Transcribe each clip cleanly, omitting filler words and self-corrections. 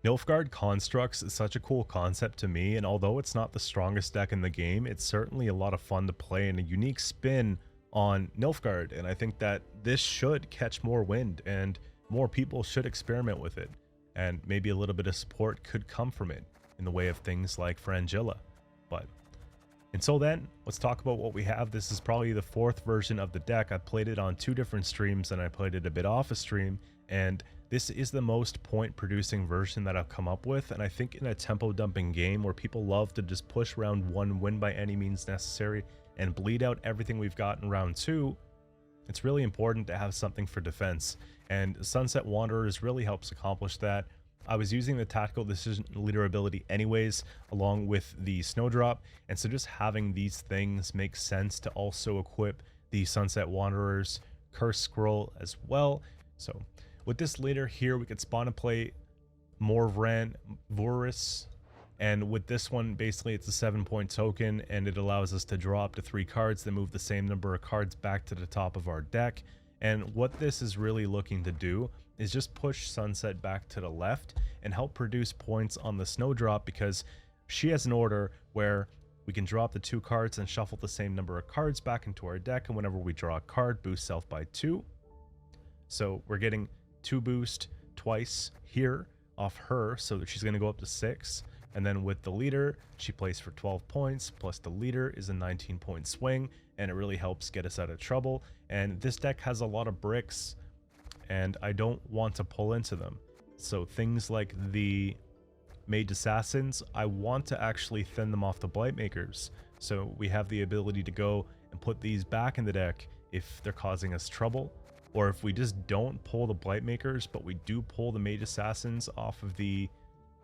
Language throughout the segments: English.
Nilfgaard Constructs is such a cool concept to me, and although it's not the strongest deck in the game, it's certainly a lot of fun to play and a unique spin on Nilfgaard, and I think that this should catch more wind and more people should experiment with it, and maybe a little bit of support could come from it in the way of things like Fringilla. But until then, let's talk about what we have. This is probably the fourth version of the deck. I played it on 2 different streams and I played it a bit off a stream, and this is the most point producing version that I've come up with. And I think in a tempo dumping game where people love to just push round 1, win by any means necessary, and bleed out everything we've got in round 2, it's really important to have something for defense. And Sunset Wanderers really helps accomplish that. I was using the Tactical Decision Leader ability anyways, along with the Snowdrop, and so just having these things makes sense to also equip the Sunset Wanderers Curse Scroll as well. So with this leader here, we could spawn and play Morvran Vorus, and with this one, basically it's a 7-point token, and it allows us to draw up to 3 cards, then move the same number of cards back to the top of our deck. And what this is really looking to do is just push Sunset back to the left and help produce points on the Snowdrop, because she has an order where we can draw up the 2 cards and shuffle the same number of cards back into our deck, and whenever we draw a card, boost self by 2. So we're getting 2 boost twice here off her, so that she's going to go up to 6. And then with the leader, she plays for 12 points, plus the leader is a 19-point swing, and it really helps get us out of trouble. And this deck has a lot of bricks, and I don't want to pull into them. So things like the Mage Assassins, I want to actually thin them off the Blightmakers. So we have the ability to go and put these back in the deck if they're causing us trouble, or if we just don't pull the Blightmakers, but we do pull the Mage Assassins off of the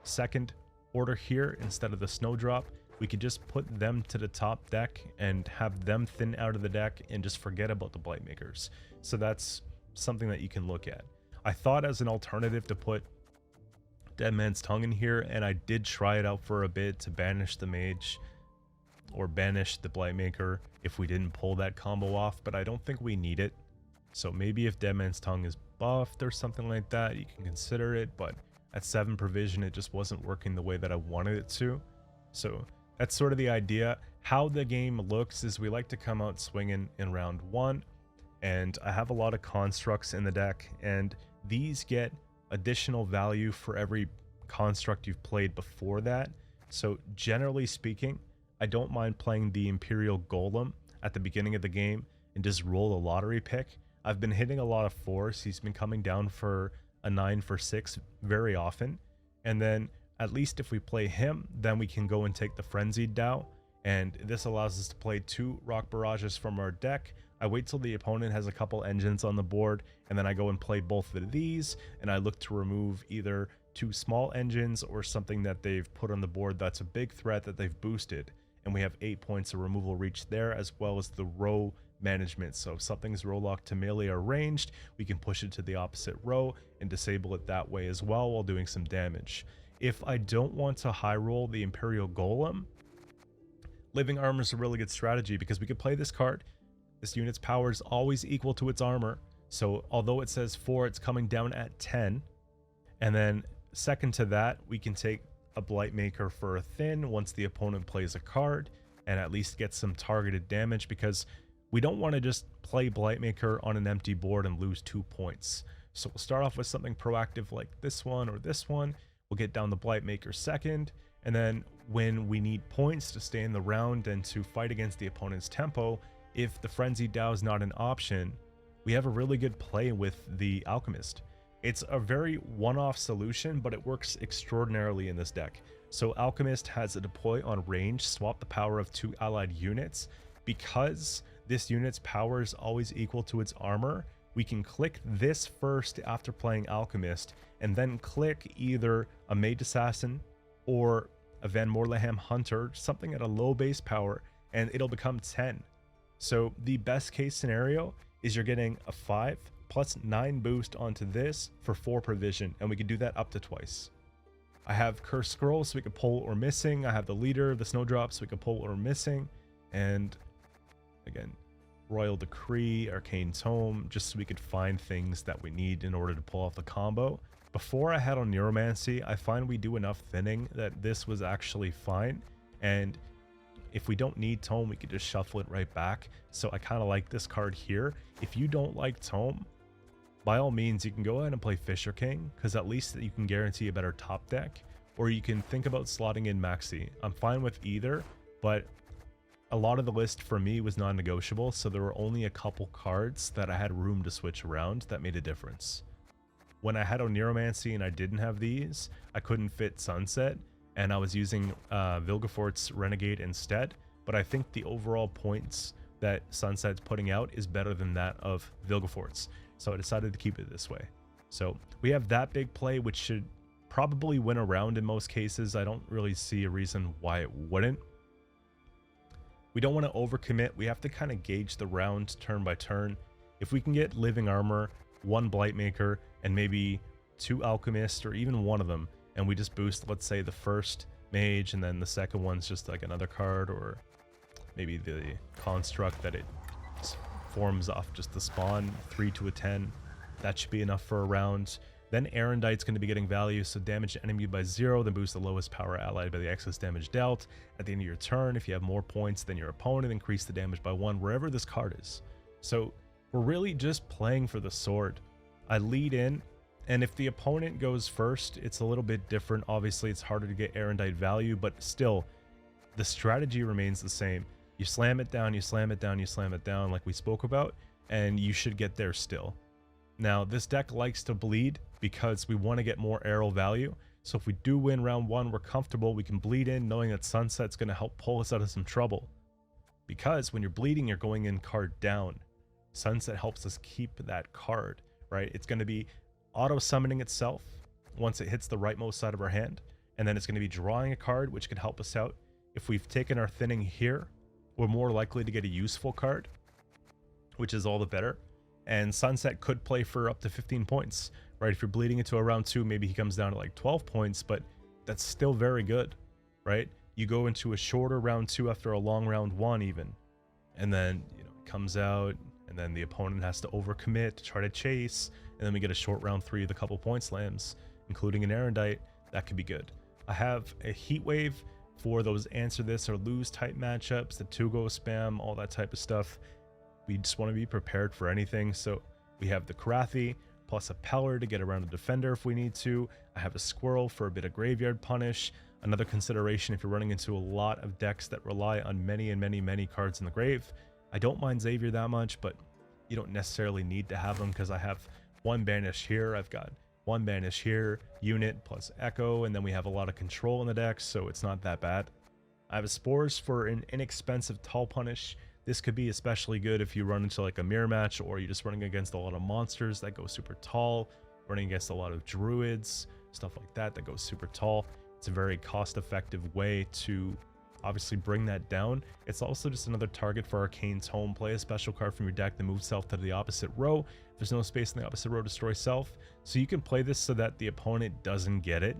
second order here instead of the Snowdrop, we could just put them to the top deck and have them thin out of the deck and just forget about the Blightmakers. So that's something that you can look at. I thought as an alternative to put Dead Man's Tongue in here, and I did try it out for a bit to banish the mage or banish the Blightmaker if we didn't pull that combo off, but I don't think we need it. So maybe if Dead Man's Tongue is buffed or something like that, you can consider it, but at 7 provision, it just wasn't working the way that I wanted it to. So that's sort of the idea. How the game looks is we like to come out swinging in round 1, and I have a lot of constructs in the deck, and these get additional value for every construct you've played before that. So generally speaking, I don't mind playing the Imperial Golem at the beginning of the game and just roll a lottery pick. I've been hitting a lot of 4s. He's been coming down for a 9 for 6 very often, and then at least if we play him, then we can go and take the Frenzied Dow, and this allows us to play 2 Rock Barrages from our deck. I wait till the opponent has a couple engines on the board, and then I go and play both of these, and I look to remove either 2 small engines or something that they've put on the board that's a big threat that they've boosted, and we have 8 points of removal reach there, as well as the row management. So if something's row locked to melee or ranged, we can push it to the opposite row and disable it that way as well while doing some damage. If I don't want to high roll the Imperial Golem, Living Armor is a really good strategy, because we could play this card. This unit's power is always equal to its armor, so although it says 4, it's coming down at 10. And then second to that, we can take a Blightmaker for a thin once the opponent plays a card, and at least get some targeted damage, because we don't want to just play Blightmaker on an empty board and lose 2 points. So we'll start off with something proactive like this one or this one. We'll get down the Blightmaker second, and then when we need points to stay in the round and to fight against the opponent's tempo, if the Frenzied Dow is not an option, we have a really good play with the Alchemist. It's a very one-off solution, but it works extraordinarily in this deck. So Alchemist has a deploy on range, swap the power of 2 allied units. Because this unit's power is always equal to its armor, we can click this first after playing Alchemist, and then click either a Mage Assassin or a Van Morleham Hunter, something at a low base power, and it'll become 10. So the best case scenario is you're getting a 5 plus 9 boost onto this for 4 provision, and we can do that up to twice. I have Curse Scroll, so we can pull or missing. I have the leader, the Snowdrop, so we can pull or missing, and again, Royal Decree, Arcane Tome, just so we could find things that we need in order to pull off the combo Before I had on Neuromancy, I find we do enough thinning that this was actually fine. And if we don't need Tome, we could just shuffle it right back. So I kind of like this card here. If you don't like Tome, by all means, you can go ahead and play Fisher King, because at least you can guarantee a better top deck. Or you can think about slotting in Maxii. I'm fine with either, but a lot of the list for me was non-negotiable, so there were only a couple cards that I had room to switch around that made a difference. When I had Neuromancy and I didn't have these, I couldn't fit Sunset, and I was using Vilgefort's Renegade instead, but I think the overall points that Sunset's putting out is better than that of Vilgefort's, so I decided to keep it this way. So we have that big play, which should probably win a round in most cases. I don't really see a reason why it wouldn't. We don't want to overcommit. We have to kind of gauge the round turn by turn. If we can get Living Armor, 1 Blightmaker, and maybe 2 Alchemists, or even one of them, and we just boost, let's say, the first Mage, and then the second one's just like another card, or maybe the construct that it forms off just the spawn, 3 to a 10. That should be enough for a round. Then Erendite's going to be getting value, so damage the enemy by 0, then boost the lowest power allied by the excess damage dealt. At the end of your turn, if you have more points than your opponent, increase the damage by 1 wherever this card is. So we're really just playing for the sword. I lead in, and if the opponent goes first, it's a little bit different. Obviously, it's harder to get Erendite value, but still, the strategy remains the same. You slam it down, you slam it down, you slam it down, like we spoke about, and you should get there still. Now, this deck likes to bleed because we want to get more arrow value. So if we do win round 1, we're comfortable. We can bleed in knowing that Sunset's going to help pull us out of some trouble. Because when you're bleeding, you're going in card down. Sunset helps us keep that card, right? It's going to be auto-summoning itself once it hits the rightmost side of our hand. And then it's going to be drawing a card, which could help us out. If we've taken our thinning here, we're more likely to get a useful card, which is all the better. And Sunset could play for up to 15 points, right? If you're bleeding into a round 2, maybe he comes down to like 12 points, but that's still very good, right? You go into a shorter round 2 after a long round 1 even, and then, you know, it comes out, and then the opponent has to overcommit to try to chase, and then we get a short round 3 with a couple point slams, including an Erendite. That could be good. I have a Heat Wave for those answer this or lose type matchups, the 2-go spam, all that type of stuff. We just want to be prepared for anything. So we have the Karathi plus a Peller to get around a defender if we need to. I have a Squirrel for a bit of graveyard punish. Another consideration if you're running into a lot of decks that rely on many cards in the grave. I don't mind Xavier that much, but you don't necessarily need to have them because I have 1 banish here. I've got 1 banish here, unit plus echo, and then we have a lot of control in the deck, so it's not that bad. I have a Spores for an inexpensive tall punish. This could be especially good if you run into like a mirror match, or you're just running against a lot of monsters that go super tall, running against a lot of druids, stuff like that that goes super tall. It's a very cost-effective way to obviously bring that down. It's also just another target for Arcane Tome. Play a special card from your deck that moves self to the opposite row. If there's no space in the opposite row, destroy self. So you can play this so that the opponent doesn't get it.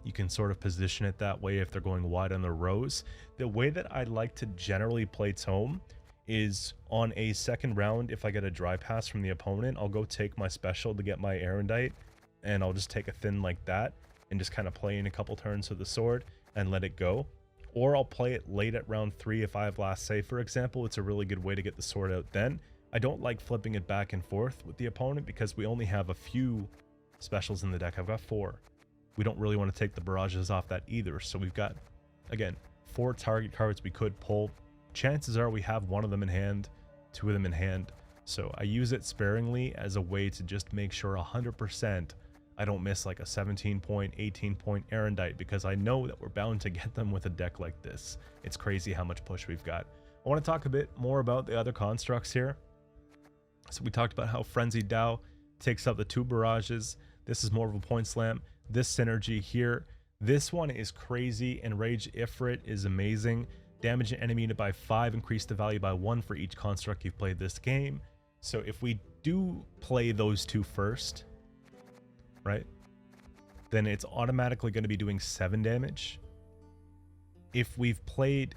You can sort of position it that way if they're going wide on the rows. The way that I like to generally play Tome is on a second round, if I get a dry pass from the opponent, I'll go take my special to get my Erendite, and I'll just take a thin like that and just kind of play in a couple turns with the sword and let it go. Or I'll play it late at round 3 if I have last save, for example. It's a really good way to get the sword out then. I don't like flipping it back and forth with the opponent because we only have a few specials in the deck. I've got 4. We don't really want to take the barrages off that either. So we've got, again, 4 target cards we could pull. Chances are we have 1 of them in hand, 2 of them in hand. So I use it sparingly as a way to just make sure 100% I don't miss like a 17 point, 18 point Erendite, because I know that we're bound to get them with a deck like this. It's crazy how much push we've got. I want to talk a bit more about the other constructs here. So we talked about how Frenzied Dow takes up the 2 barrages. This is more of a point slam. This synergy here, this one is crazy, and Rage Ifrit is amazing. Damage an enemy by 5, increase the value by 1 for each construct you've played this game. So if we do play those 2 first, right, then it's automatically going to be doing 7 damage. If we've played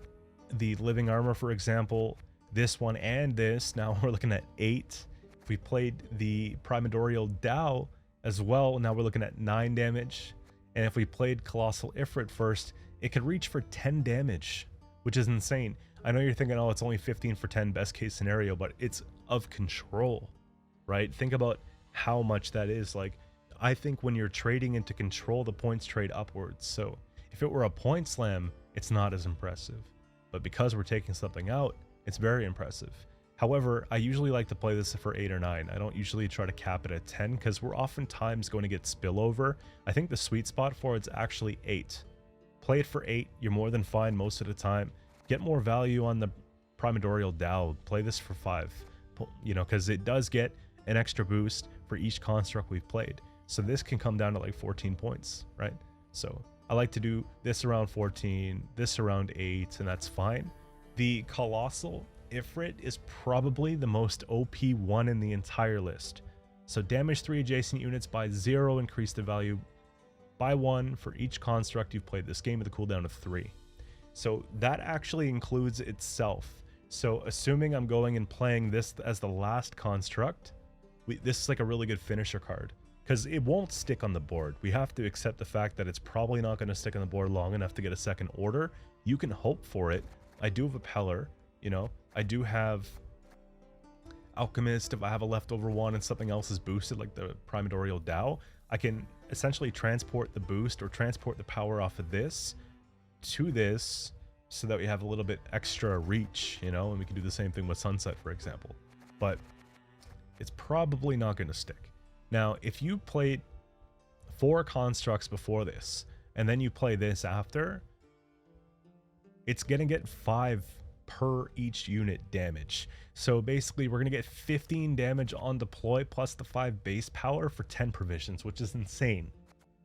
the Living Armor, for example, this one and this, now we're looking at 8. If we played the Primordial Dow as well. Now we're looking at 9 damage. And if we played Colossal Ifrit first, it could reach for 10 damage, which is insane. I know you're thinking, oh, it's only 15 for 10, best case scenario, but it's of control, right? Think about how much that is. Like, I think when you're trading into control, the points trade upwards. So if it were a point slam, it's not as impressive. But because we're taking something out, it's very impressive. However, I usually like to play this for 8 or 9. I don't usually try to cap it at 10 because we're oftentimes going to get spillover. I think the sweet spot for it's actually 8. Play it for 8. You're more than fine most of the time. Get more value on the Primordial Dow. Play this for 5. You know, because it does get an extra boost for each construct we've played. So this can come down to like 14 points, right? So I like to do this around 14, this around 8, and that's fine. The Colossal Ifrit is probably the most OP one in the entire list. So damage 3 adjacent units by 0, increase the value by 1 for each construct you've played this game with a cooldown of 3. So that actually includes itself. So assuming I'm going and playing this as the last construct, this is like a really good finisher card. Because it won't stick on the board. We have to accept the fact that it's probably not going to stick on the board long enough to get a second order. You can hope for it. I do have a Peller, you know. I do have Alchemist if I have a leftover one and something else is boosted, like the Primordial Dow. I can essentially transport the boost or transport the power off of this to this so that we have a little bit extra reach, you know, and we can do the same thing with Sunset, for example. But it's probably not going to stick. Now, if you played 4 constructs before this, and then you play this after, it's going to get 5 per each unit damage. So basically, we're going to get 15 damage on deploy, plus the 5 base power for 10 provisions, which is insane.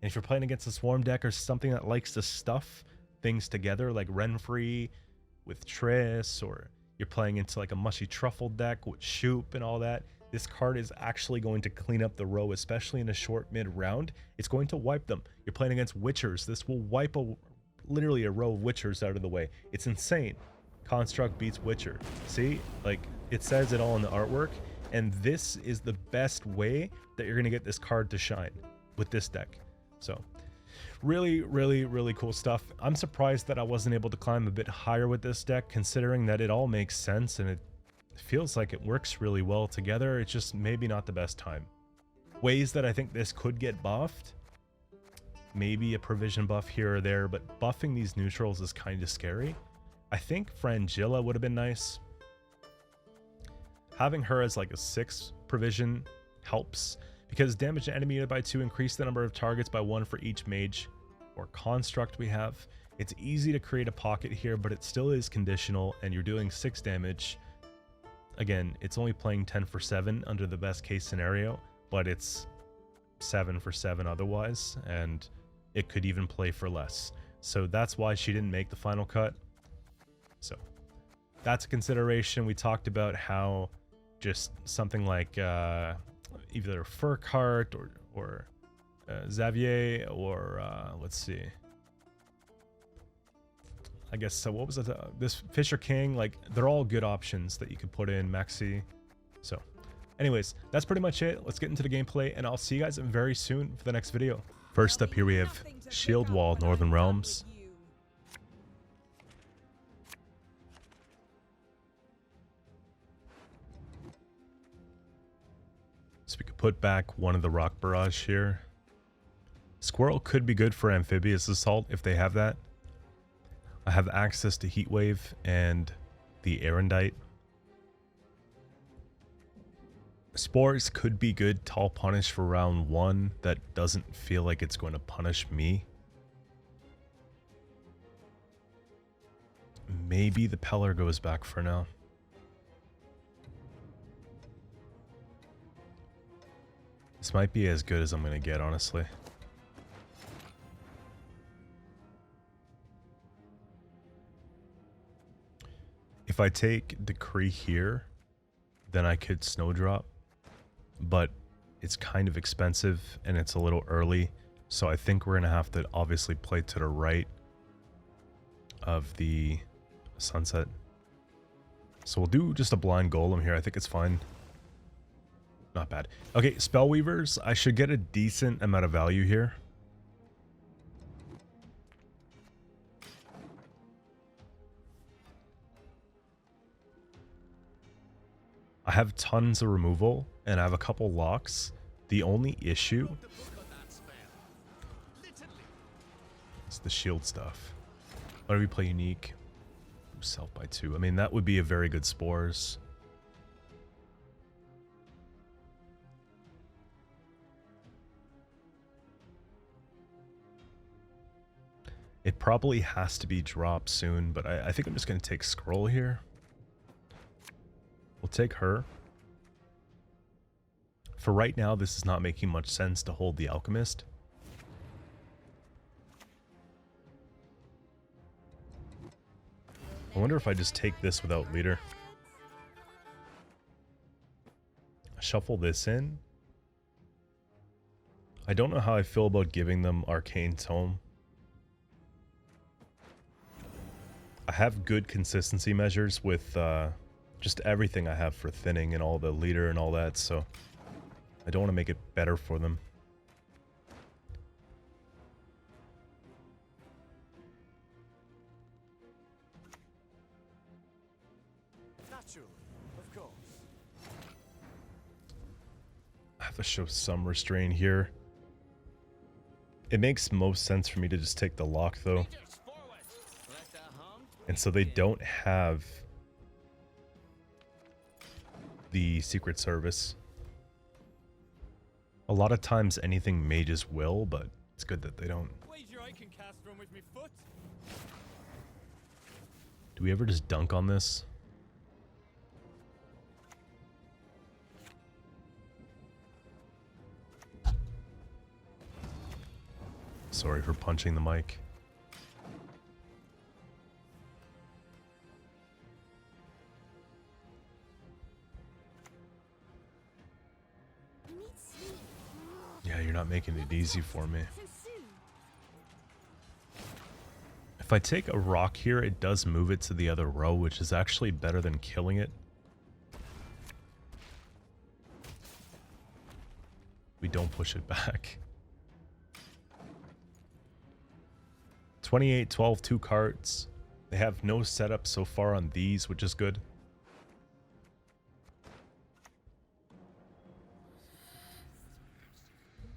And if you're playing against a Swarm deck or something that likes to stuff things together, like Renfree with Triss, or you're playing into like a Mushy Truffle deck with Shoop and all that, this card is actually going to clean up the row, especially in a short mid-round. It's going to wipe them. You're playing against Witchers. This will wipe literally a row of Witchers out of the way. It's insane. Construct beats Witcher. See? Like, it says it all in the artwork. And this is the best way that you're going to get this card to shine with this deck. So, really, really, really cool stuff. I'm surprised that I wasn't able to climb a bit higher with this deck, considering that it all makes sense and it feels like it works really well together. It's just maybe not the best time. Ways that I think this could get buffed, maybe a provision buff here or there, but buffing these neutrals is kind of scary. I think Fringilla would have been nice. Having her as like a 6 provision helps, because damage an enemy unit by 2, increase the number of targets by 1 for each mage or construct we have. It's easy to create a pocket here, but it still is conditional, and you're doing 6 damage. Again, it's only playing 10 for 7 under the best case scenario, but it's 7 for 7 otherwise, and it could even play for less. So that's why she didn't make the final cut. So that's a consideration. We talked about how just something like either Furcart or Xavier or let's see. I guess, so what was it? This Fisher King, like, they're all good options that you could put in Maxii. So anyways, that's pretty much it. Let's get into the gameplay, and I'll see you guys very soon for the next video. First up here we have Shield Wall, Northern Realms. So we could put back one of the Rock Barrage here. Squirrel could be good for Amphibious Assault if they have that. I have access to Heatwave and the Erendite. Spores could be good tall punish for round 1 that doesn't feel like it's going to punish me. Maybe the Peller goes back for now. This might be as good as I'm going to get, honestly. If I take Decree here, then I could Snowdrop, but it's kind of expensive and it's a little early, so I think we're going to have to obviously play to the right of the Sunset. So we'll do just a blind Golem here. I think it's fine. Not bad. Okay, Spellweavers. I should get a decent amount of value here. I have tons of removal, and I have a couple locks. The only issue is the shield stuff. Why do we play unique? Self by 2. I mean, that would be a very good spores. It probably has to be dropped soon, but I think I'm just going to take Scroll here. We'll take her. For right now, this is not making much sense to hold the Alchemist. I wonder if I just take this without leader. Shuffle this in. I don't know how I feel about giving them Arcane Tome. I have good consistency measures with just everything I have for thinning and all the leader and all that, so I don't want to make it better for them. Naturally, of course. I have to show some restraint here. It makes most sense for me to just take the lock, though. And so they don't have the Secret Service. A lot of times anything mages will, but it's good that they don't. Do we ever just dunk on this? Sorry for punching the mic. Yeah, you're not making it easy for me. If I take a rock here, it does move it to the other row, which is actually better than killing it. We don't push it back. 28, 12, 2 cards. They have no setup so far on these, which is good.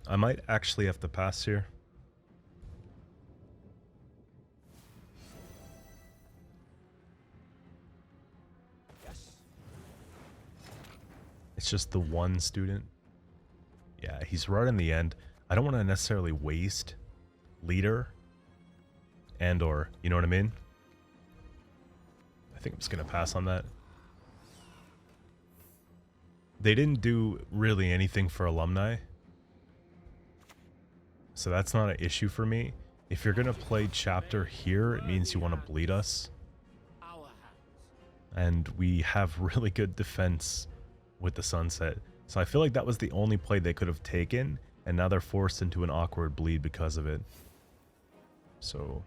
I might actually have to pass here. It's just the one student. Yeah, he's right in the end. I don't want to necessarily waste leader and or, you know what I mean? I think I'm just going to pass on that. They didn't do really anything for alumni. So that's not an issue for me. If you're going to play chapter here, it means you want to bleed us. And we have really good defense with the sunset. So I feel like that was the only play they could have taken, and now they're forced into an awkward bleed because of it. So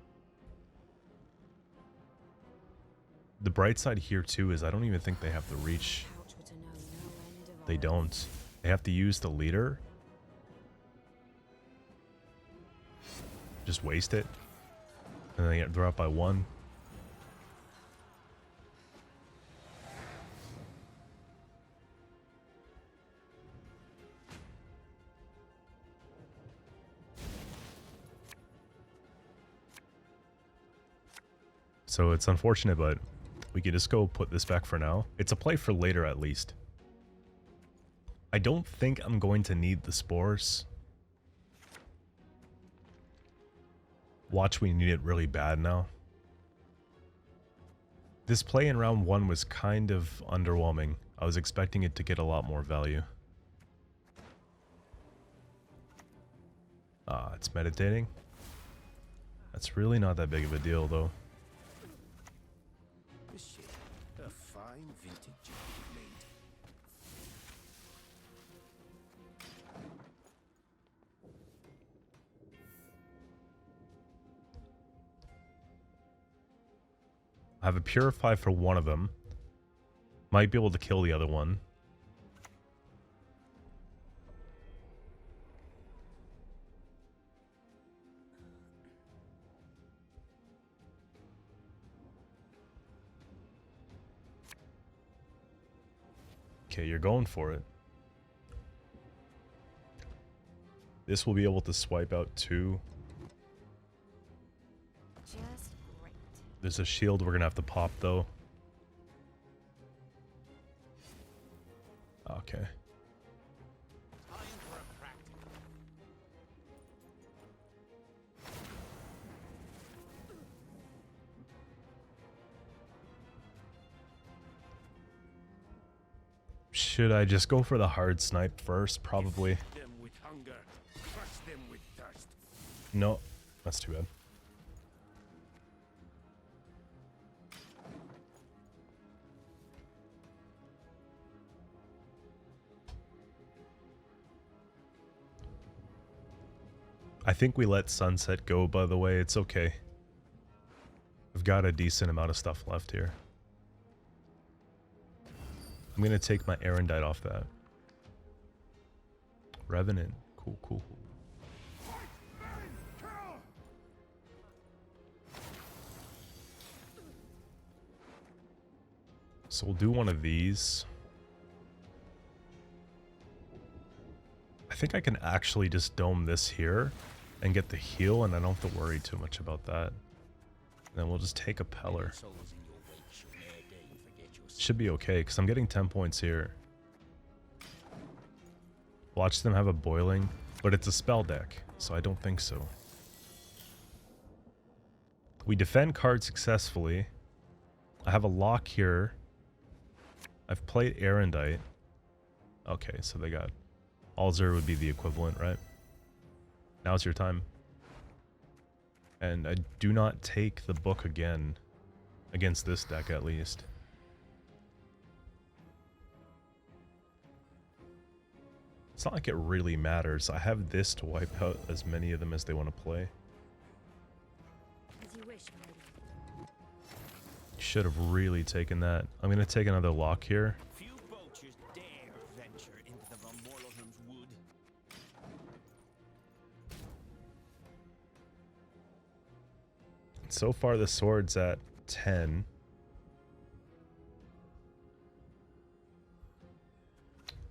the bright side here too is I don't even think they have the reach. They don't. They have to use the leader. Just waste it. And then they get dropped by 1. So it's unfortunate, but we can just go put this back for now. It's a play for later at least. I don't think I'm going to need the spores. Watch, we need it really bad now. This play in round 1 was kind of underwhelming. I was expecting it to get a lot more value. Ah, it's meditating. That's really not that big of a deal, though. A fine vintage blade. I have a Purify for one of them. Might be able to kill the other one. Okay, you're going for it. This will be able to swipe out 2. Just great. There's a shield we're gonna have to pop though. Okay. Time for a practical. Should I just go for the hard snipe first? Probably. Feed them with hunger, crush them with thirst. No, that's too bad. I think we let Sunset go, by the way. It's okay. I've got a decent amount of stuff left here. I'm gonna take my Erendite off that. Revenant. Cool, cool, cool. So we'll do one of these. I think I can actually just dome this here and get the heal, and I don't have to worry too much about that. And then we'll just take a Peller. Should be okay, because I'm getting 10 points here. Watch them have a boiling, but it's a spell deck, so I don't think so. We defend cards successfully. I have a lock here. I've played Erendite. Okay, so they got... Alzur would be the equivalent, right? Now's your time. And I do not take the book again. Against this deck, at least. It's not like it really matters. I have this to wipe out as many of them as they want to play. As you wish, my lord. Should have really taken that. I'm going to take another lock here. Few poachers dare venture into the Von Morlohem's wood. So far, the sword's at 10.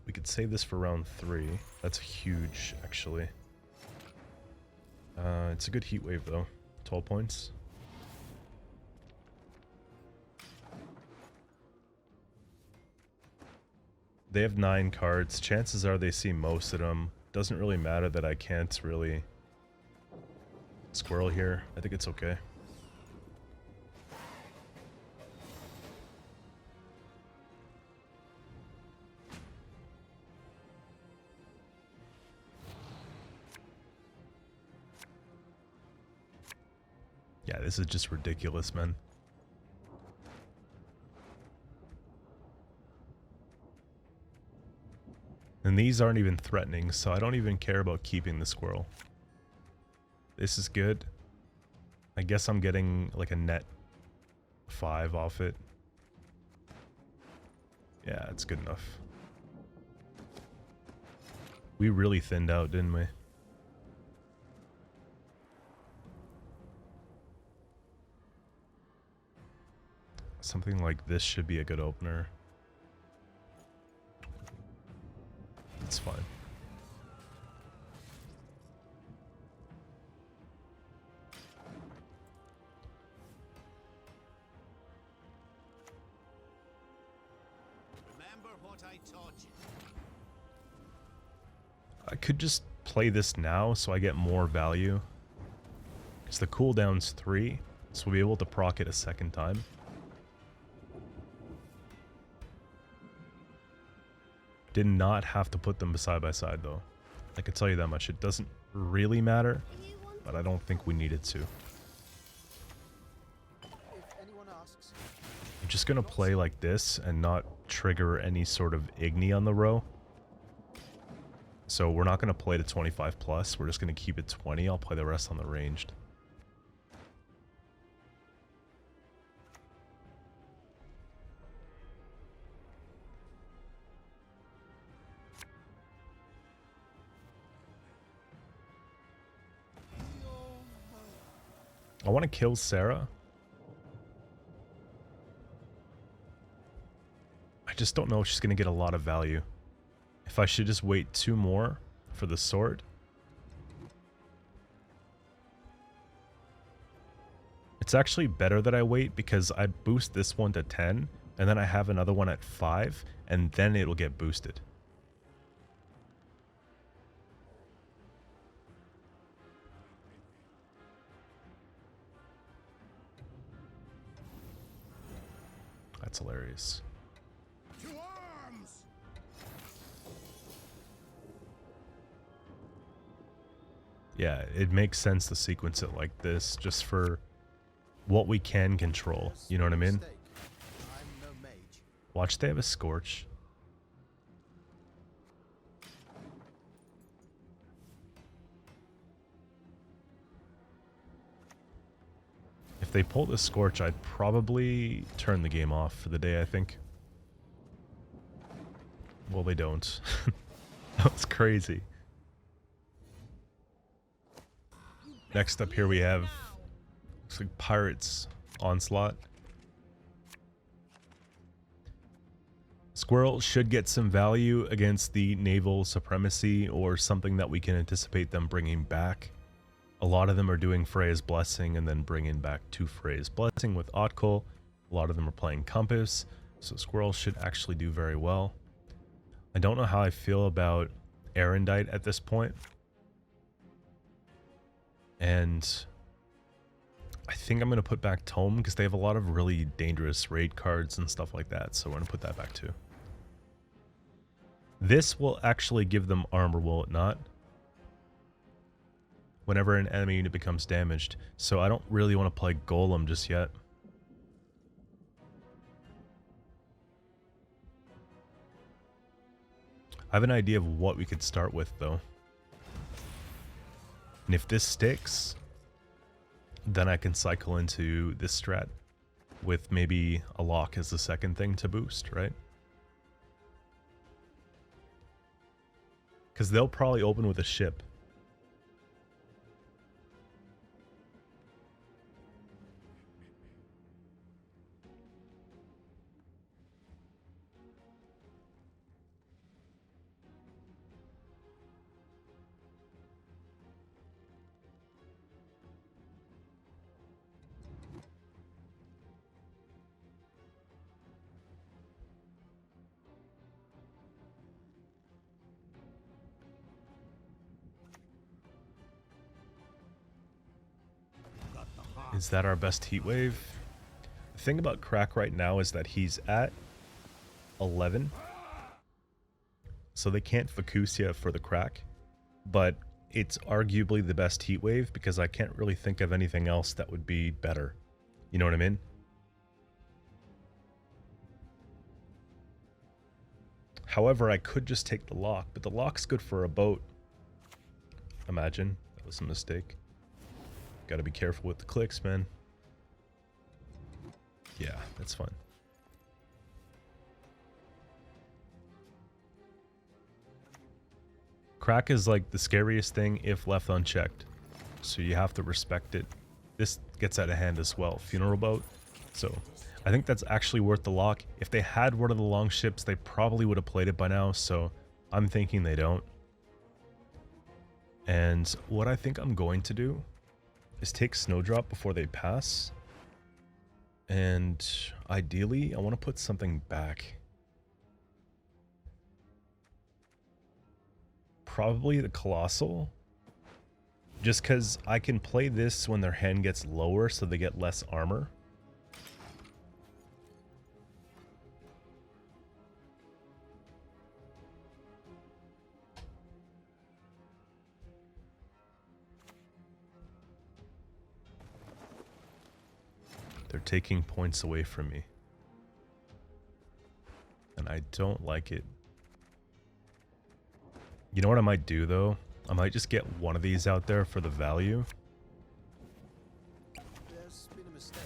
We could save this for round 3. That's huge, actually. It's a good heat wave, though. 12 points. They have 9 cards. Chances are they see most of them. Doesn't really matter that I can't really squirrel here. I think it's okay. Yeah, this is just ridiculous, man. And these aren't even threatening, so I don't even care about keeping the squirrel. This is good. I guess I'm getting like a net 5 off it. Yeah, it's good enough. We really thinned out, didn't we? Something like this should be a good opener. It's fine. Remember what I taught you. I could just play this now so I get more value. Because the cooldown's 3, so we'll be able to proc it a second time. Did not have to put them side by side though. I can tell you that much. It doesn't really matter, but I don't think we needed to. If anyone asks, I'm just gonna play like this and not trigger any sort of Igni on the row. So we're not gonna play to 25 plus. We're just gonna keep it 20. I'll play the rest on the ranged. I want to kill Sarah. I just don't know if she's going to get a lot of value. If I should just wait 2 more for the sword. It's actually better that I wait because I boost this one to 10 and then I have another one at 5 and then it'll get boosted. That's hilarious. To arms! Yeah, it makes sense to sequence it like this just for what we can control. You know what I mean? I'm no mage. Watch, they have a Scorch. If they pull the Scorch, I'd probably turn the game off for the day, I think. Well, they don't. That was crazy. Next up here we have, looks like Pirates Onslaught. Squirrel should get some value against the naval supremacy or something that we can anticipate them bringing back. A lot of them are doing Freya's Blessing and then bringing back 2 Freya's Blessing with Otkel. A lot of them are playing Compass, so Squirrel should actually do very well. I don't know how I feel about Erendite at this point. And I think I'm going to put back Tome because they have a lot of really dangerous raid cards and stuff like that, so we're going to put that back too. This will actually give them armor, will it not? Whenever an enemy unit becomes damaged, so I don't really want to play Golem just yet. I have an idea of what we could start with though. And if this sticks, then I can cycle into this strat with maybe a lock as the second thing to boost, right? Because they'll probably open with a ship. Is that our best heat wave? The thing about Crack right now is that he's at 11. So they can't Fukusia for the Crack. But it's arguably the best heat wave because I can't really think of anything else that would be better. You know what I mean? However, I could just take the lock, but the lock's good for a boat. Imagine. That was a mistake. Gotta be careful with the clicks, man. Yeah, that's fun. Crack is like the scariest thing if left unchecked. So you have to respect it. This gets out of hand as well. Funeral boat. So I think that's actually worth the lock. If they had one of the long ships, they probably would have played it by now. So I'm thinking they don't. And what I think I'm going to do is take Snowdrop before they pass. And ideally, I want to put something back. Probably the Colossal. Just because I can play this when their hand gets lower so they get less armor. They're taking points away from me. And I don't like it. You know what I might do though? I might just get one of these out there for the value. There's been a mistake.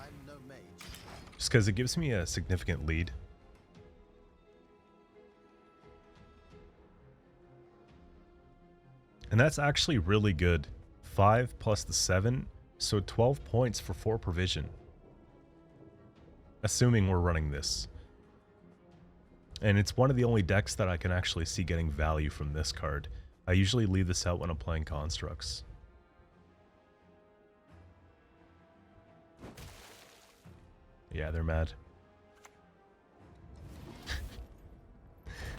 I'm no mage. Just because it gives me a significant lead. And that's actually really good. 5 plus the 7. So 12 points for 4 provision. Assuming we're running this. And it's one of the only decks that I can actually see getting value from this card. I usually leave this out when I'm playing constructs. Yeah, they're mad.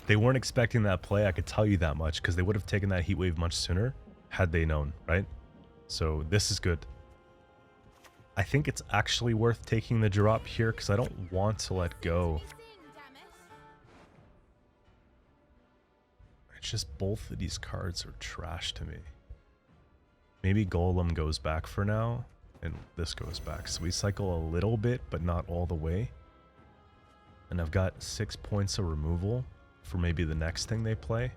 They weren't expecting that play, I could tell you that much, because they would have taken that heat wave much sooner had they known, right? So this is good. I think it's actually worth taking the drop here because I don't want to let go. It's just both of these cards are trash to me. Maybe Golem goes back for now, and this goes back. So we cycle a little bit, but not all the way. And I've got 6 points of removal for maybe the next thing they play.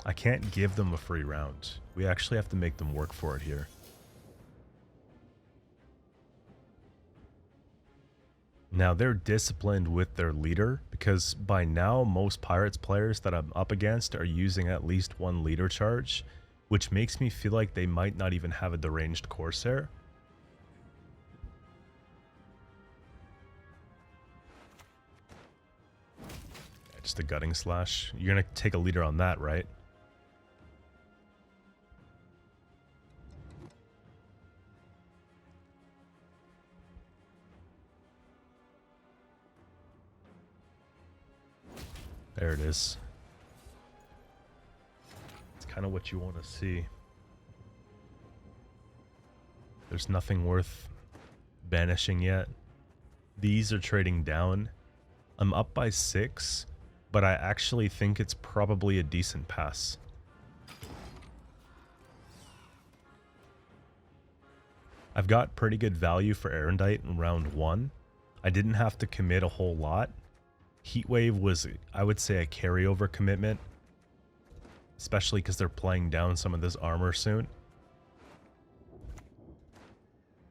I can't give them a free round. We actually have to make them work for it here. Now they're disciplined with their leader because by now most Pirates players that I'm up against are using at least one leader charge, which makes me feel like they might not even have a deranged Corsair. Just a gutting slash. You're gonna take a leader on that, right? There it is. It's kind of what you want to see. There's nothing worth banishing yet. These are trading down. I'm up by 6, but I actually think it's probably a decent pass. I've got pretty good value for Erendite in round 1. I didn't have to commit a whole lot. Heatwave was, I would say, a carryover commitment, especially because they're playing down some of this armor soon.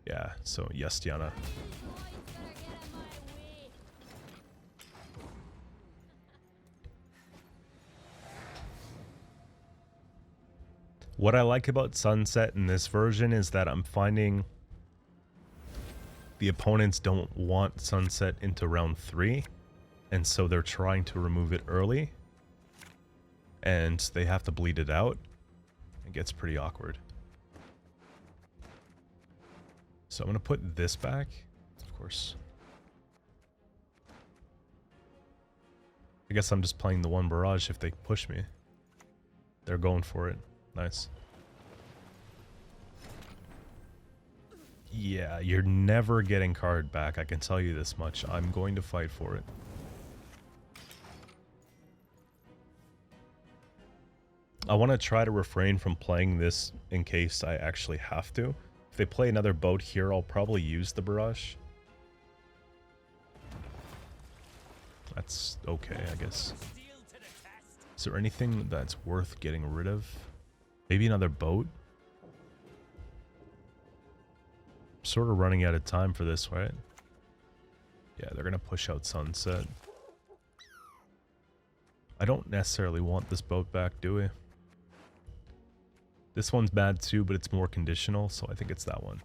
Yeah, so yes, Diana. What I like about Sunset in this version is that I'm finding the opponents don't want Sunset into round 3. And so they're trying to remove it early. And they have to bleed it out. It gets pretty awkward. So I'm going to put this back, of course. I guess I'm just playing the one barrage if they push me. They're going for it. Nice. Yeah, you're never getting card back. I can tell you this much. I'm going to fight for it. I want to try to refrain from playing this in case I actually have to. If they play another boat here, I'll probably use the barrage. That's okay, I guess. Is there anything that's worth getting rid of? Maybe another boat? I'm sort of running out of time for this, right? Yeah, they're going to push out Sunset. I don't necessarily want this boat back, do we? This one's bad too, but it's more conditional, so I think it's that one.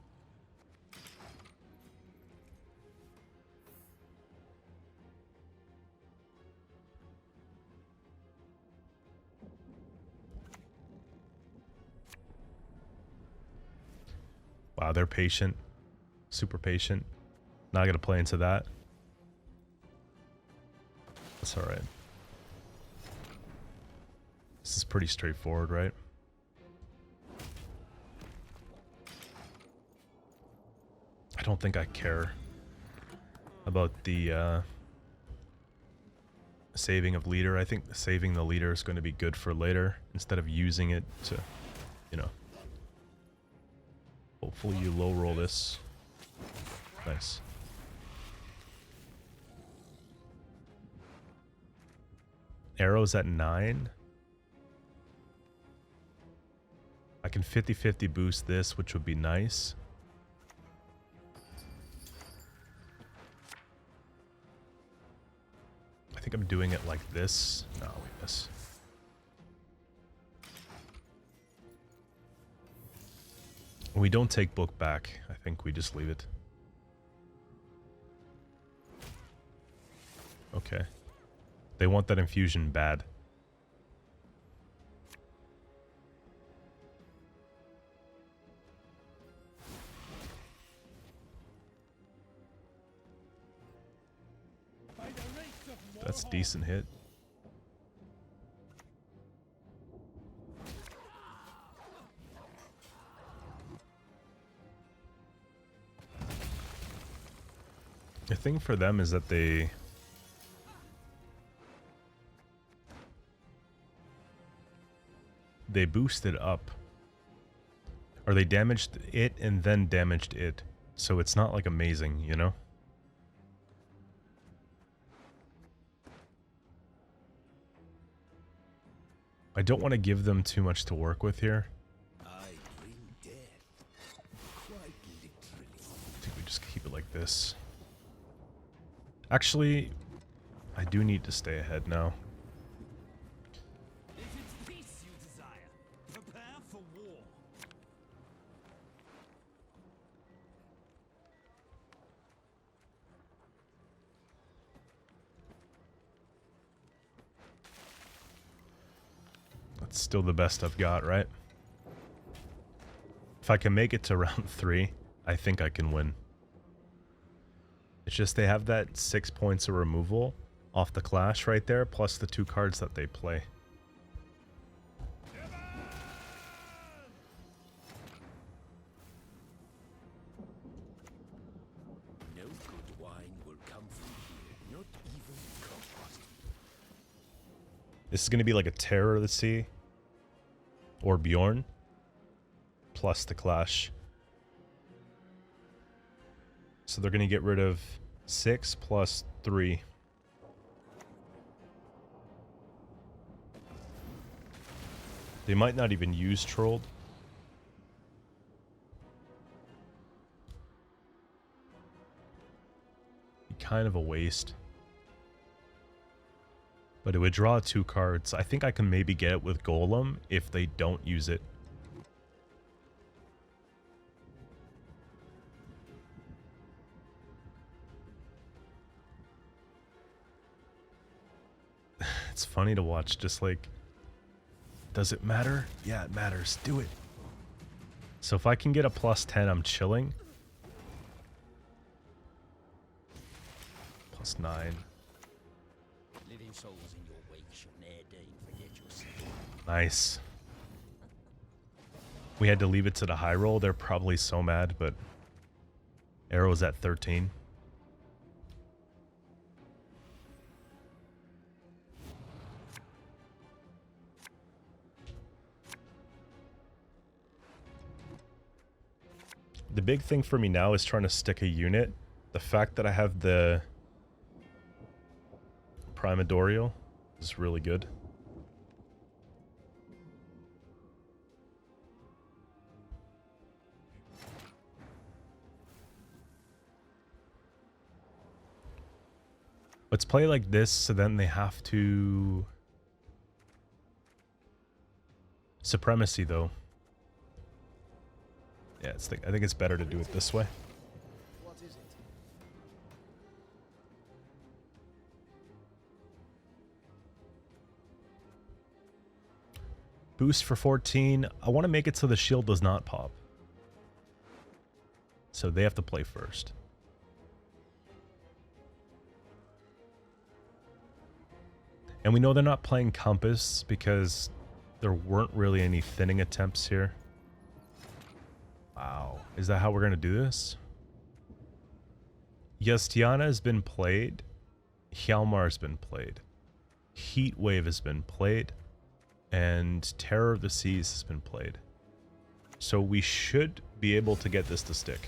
Wow, they're patient. Super patient. Not gonna play into that. That's alright. This is pretty straightforward, right? I don't think I care about the saving of leader. I think saving the leader is going to be good for later instead of using it to, you know. Hopefully you low roll this. Nice. Arrows at 9. I can 50-50 boost this, which would be nice. I think I'm doing it like this. No, we miss. We don't take book back. I think we just leave it. Okay. They want that infusion bad. That's a decent hit. The thing for them is that they boosted up. Or they damaged it and then damaged it. So it's not like amazing, you know? I don't want to give them too much to work with here. I bring death, quite literally. I think we just keep it like this. Actually, I do need to stay ahead now. If it's peace you desire, prepare for war. That's still the best I've got, right? If I can make it to round 3, I think I can win. It's just they have that 6 points of removal off the clash right there, plus the 2 cards that they play. No good wine will come from here, not even compost. This is going to be like a Terror of the Sea or Bjorn plus the clash. So they're going to get rid of 6 plus 3. They might not even use Trolled. Be kind of a waste. But it would draw 2 cards. I think I can maybe get it with Golem if they don't use it. It's funny to watch, just like, does it matter? Yeah, it matters. Do it. So if I can get a +10, I'm chilling. +9. Living souls in your wake shall ne'er deign forget your sin. Nice. We had to leave it to the high roll. They're probably so mad, but Arrow's at 13. The big thing for me now is trying to stick a unit. The fact that I have the Primordial is really good. Let's play like this, so then they have to... Supremacy, though. Yeah, I think it's better to do it this way. What is it? Boost for 14. I want to make it so the shield does not pop. So they have to play first. And we know they're not playing Compass because there weren't really any thinning attempts here. Wow. Is that how we're going to do this? Yastiana has been played. Hjalmar has been played. Heat Wave has been played. And Terror of the Seas has been played. So we should be able to get this to stick.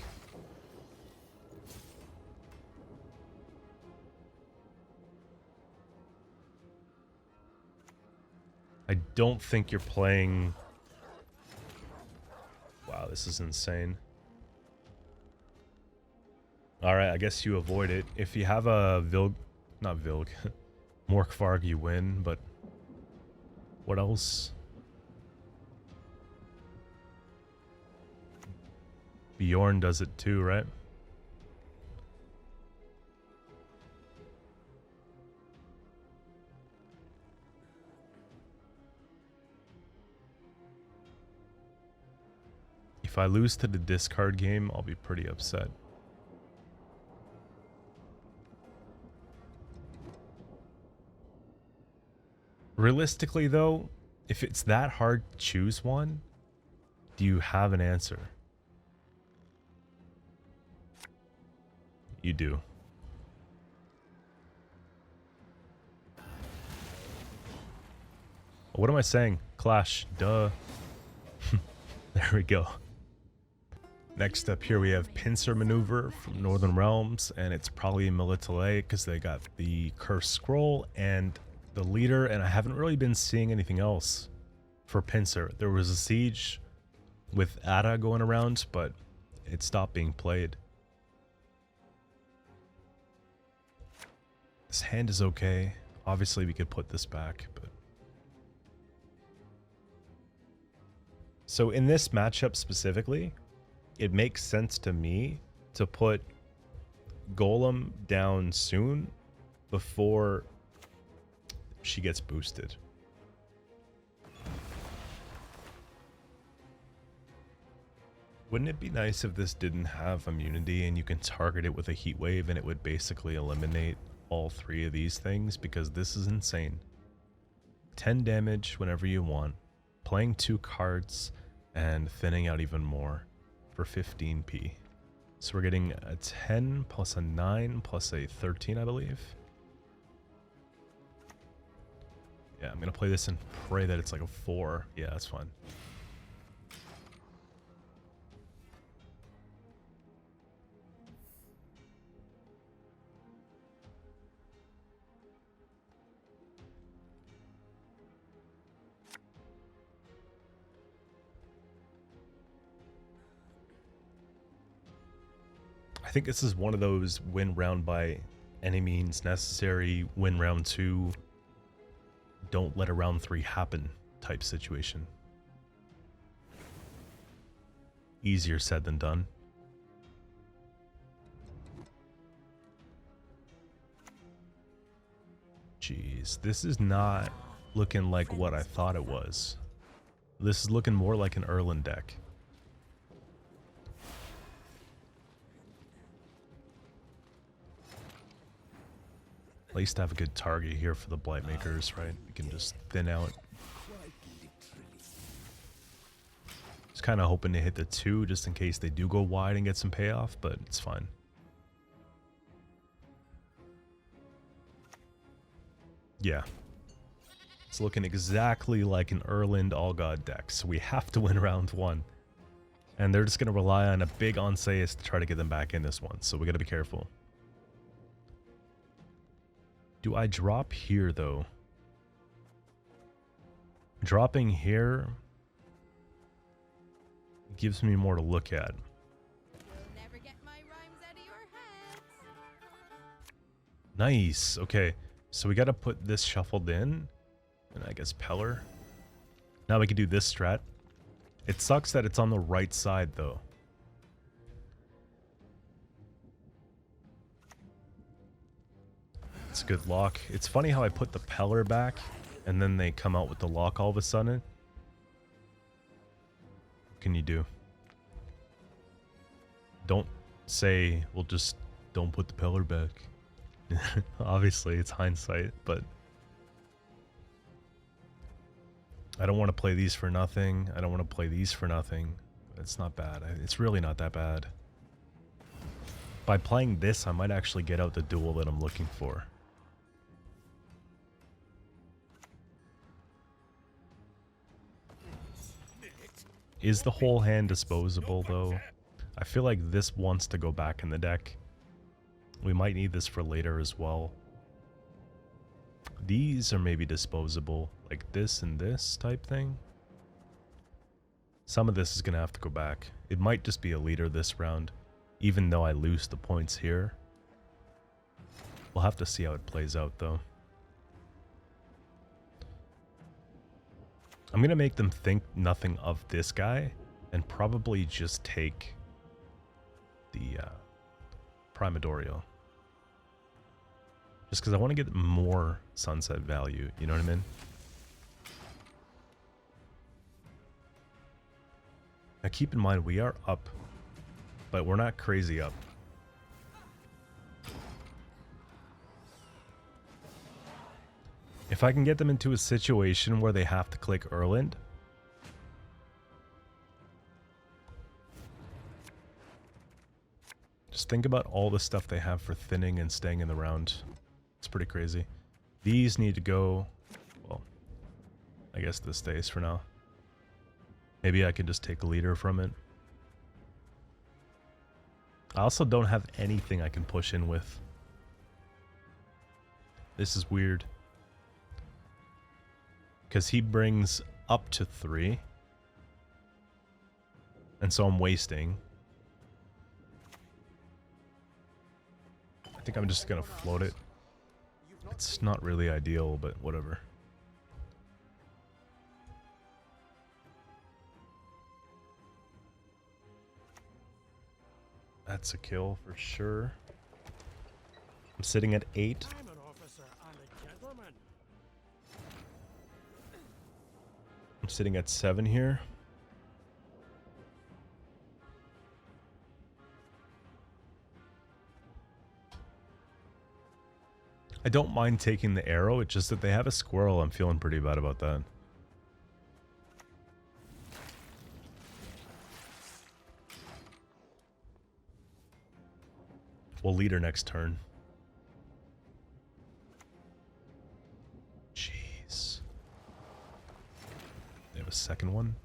I don't think you're playing... Wow, this is insane. Alright, I guess you avoid it. If you have a not Vilg. Morkvarg, you win, but... What else? Bjorn does it too, right? If I lose to the discard game, I'll be pretty upset. Realistically though, if it's that hard to choose one, do you have an answer? You do. What am I saying? Clash. Duh. There we go. Next up here we have Pincer Maneuver from Northern Realms, and it's probably Militia because they got the Cursed Scroll and the leader, and I haven't really been seeing anything else for Pincer. There was a siege with Ada going around, but it stopped being played. This hand is okay. Obviously we could put this back, but... So in this matchup specifically, it makes sense to me to put Golem down soon before she gets boosted. Wouldn't it be nice if this didn't have immunity and you can target it with a heat wave and it would basically eliminate all three of these things? Because this is insane. 10 damage whenever you want, playing 2 cards and thinning out even more for 15p. So we're getting a 10 plus a 9 plus a 13, I believe. Yeah, I'm gonna play this and pray that it's like a 4. Yeah, that's fine. I think this is one of those win round by any means necessary, win round 2, don't let a round 3 happen type situation. Easier said than done. Jeez, this is not looking like what I thought it was. This is looking more like an Erland deck. At least have a good target here for the Blightmakers, right? We can just thin out. Just kind of hoping to hit the 2 just in case they do go wide and get some payoff, but it's fine. Yeah. It's looking exactly like an Erland All-God deck, so we have to win round 1. And they're just going to rely on a big Onslaught to try to get them back in this one, so we got to be careful. Do I drop here, though? Dropping here gives me more to look at. You'll never get my rhymes out of your head. Nice. Okay, so we got to put this shuffled in, and I guess Peller. Now we can do this strat. It sucks that it's on the right side, though. It's a good lock. It's funny how I put the Peller back and then they come out with the lock all of a sudden. What can you do? Don't say, well, just don't put the Peller back. Obviously, it's hindsight, but I don't want to play these for nothing. I don't want to play these for nothing. It's not bad. It's really not that bad. By playing this, I might actually get out the duel that I'm looking for. Is the whole hand disposable, though? I feel like this wants to go back in the deck. We might need this for later as well. These are maybe disposable, like this and this type thing. Some of this is going to have to go back. It might just be a leader this round, even though I lose the points here. We'll have to see how it plays out, though. I'm going to make them think nothing of this guy and probably just take the Primadorio. Just because I want to get more sunset value, you know what I mean? Now keep in mind, we are up, but we're not crazy up. If I can get them into a situation where they have to click Erland, just think about all the stuff they have for thinning and staying in the round. It's pretty crazy. These need to go, well, I guess this stays for now. Maybe I can just take a leader from it. I also don't have anything I can push in with. This is weird. Because he brings up to 3. And so I'm wasting. I think I'm just going to float it. It's not really ideal, but whatever. That's a kill for sure. I'm sitting at 8. I'm an officer and a gentleman. I'm sitting at 7 here. I don't mind taking the arrow, it's just that they have a squirrel. I'm feeling pretty bad about that. We'll lead her next turn. Jeez. They have a second one.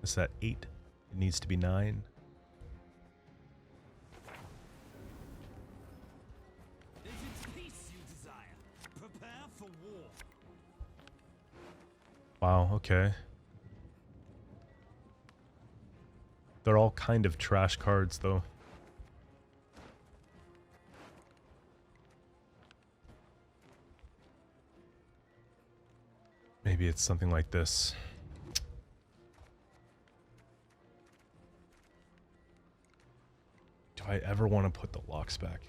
Is that 8? It needs to be 9. It is peace you desire. Prepare for war. Wow, okay. They're all kind of trash cards, though. Maybe it's something like this. Do I ever want to put the locks back?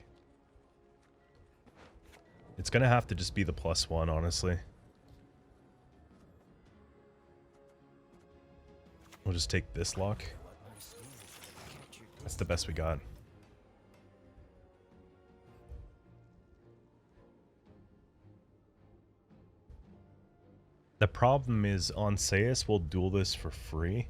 It's gonna have to just be the +1, honestly. We'll just take this lock. That's the best we got. The problem is on Sayus we'll duel this for free.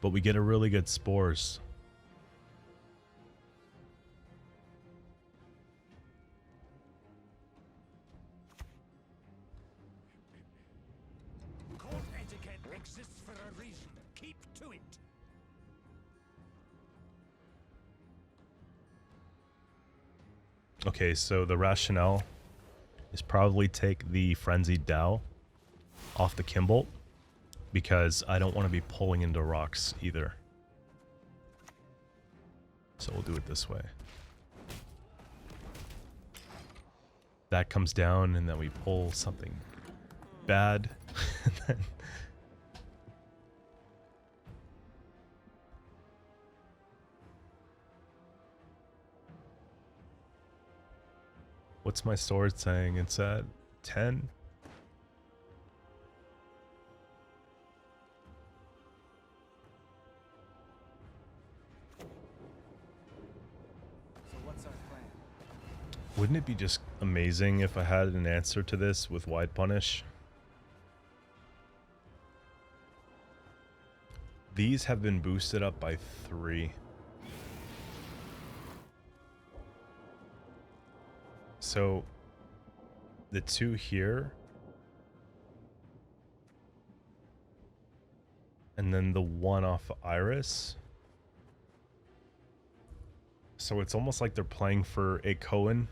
But we get a really good spores. Court etiquette exists for a reason. Keep to it. Okay, so the rationale is probably take the Frenzied Dow off the Kimbolt, because I don't want to be pulling into rocks either. So we'll do it this way. That comes down and then we pull something bad. And then what's my sword saying? It's at 10? So what's our plan? Wouldn't it be just amazing if I had an answer to this with Wide Punish? These have been boosted up by 3. So the 2 here, and then the 1 off Iris. So it's almost like they're playing for a Cohen.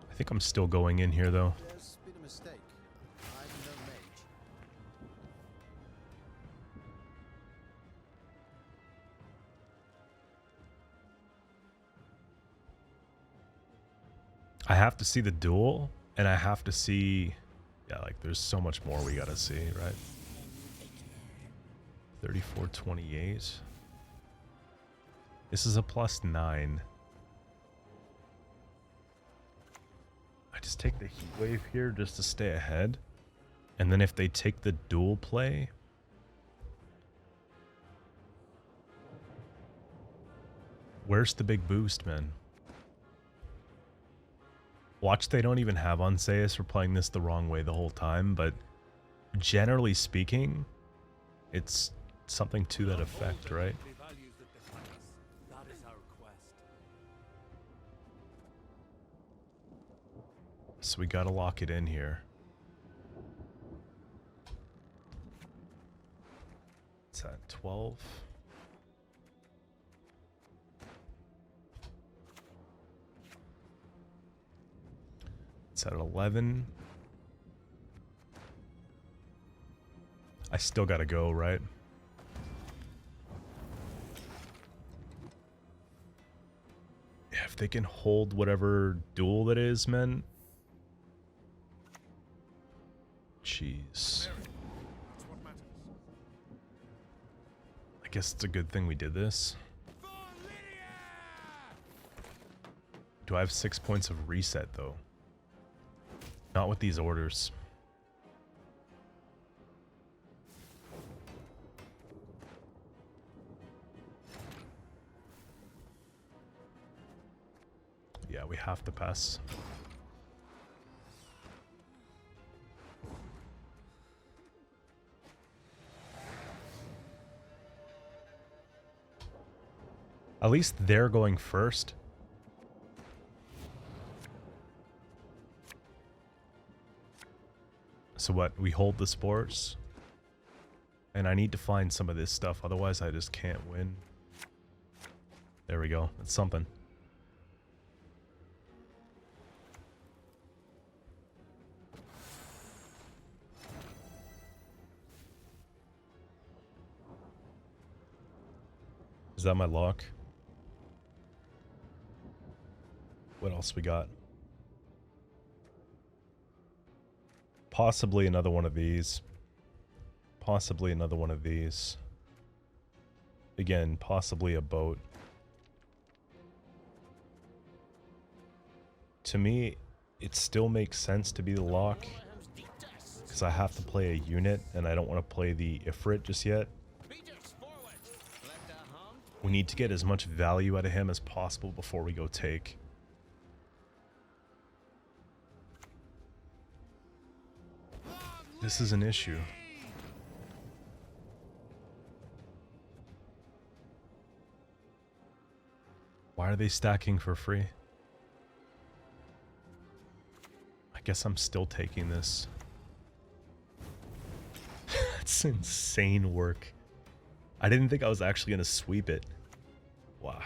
I think I'm still going in here though. There's been a mistake. I'm no mage. I have to see the duel, and I have to see... Yeah, like, there's so much more we gotta see, right? 3428. This is a +9. I just take the heat wave here just to stay ahead. And then if they take the dual play, where's the big boost, man? Watch, they don't even have Onseus. We're playing this the wrong way the whole time, but generally speaking, it's something to that effect, right? So we gotta lock it in here. It's at 12. It's at 11. I still gotta go, right? Yeah, if they can hold whatever duel that is, man. Jeez. I guess it's a good thing we did this. Do I have 6 points of reset, though? Not with these orders. Yeah, we have to pass. At least they're going first. So what? We hold the spores. And I need to find some of this stuff, otherwise I just can't win. There we go. That's something. Is that my lock? What else we got? Possibly another one of these. Possibly another one of these. Again, possibly a boat. To me, it still makes sense to be the lock, because I have to play a unit, and I don't want to play the Ifrit just yet. We need to get as much value out of him as possible before we go take. This is an issue. Why are they stacking for free? I guess I'm still taking this. That's insane work. I didn't think I was actually going to sweep it. Wow.